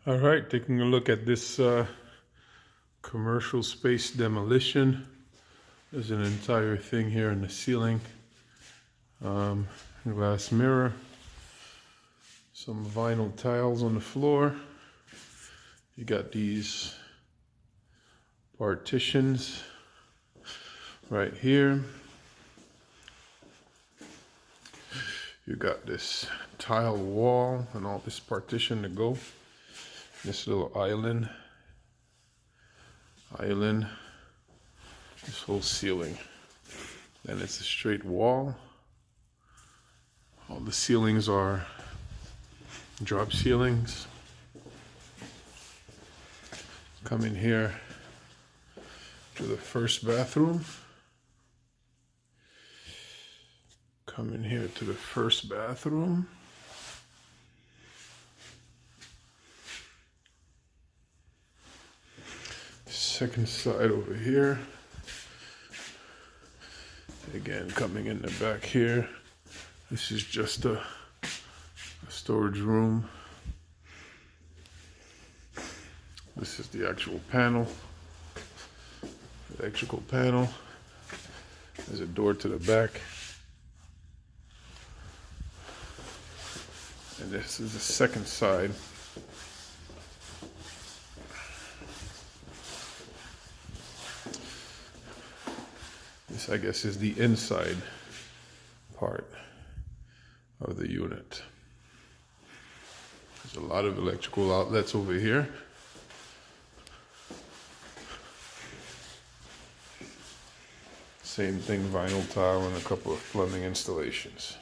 All right, taking a look at this commercial space demolition. There's an entire thing here in the ceiling. Glass mirror. Some vinyl tiles on the floor. You got these partitions right here. You got this tile wall and all this partition to go. This little island, this whole ceiling. Then it's a straight wall. All the ceilings are drop ceilings. Come in here to the first bathroom. Come in here to the first bathroom. Second side over here. Again, coming in the back here. This is just a storage room. This is the actual panel. Electrical panel. There's a door to the back. And this is the second side. This, I guess, is the inside part of the unit. There's a lot of electrical outlets over here. Same thing, vinyl tile and a couple of plumbing installations.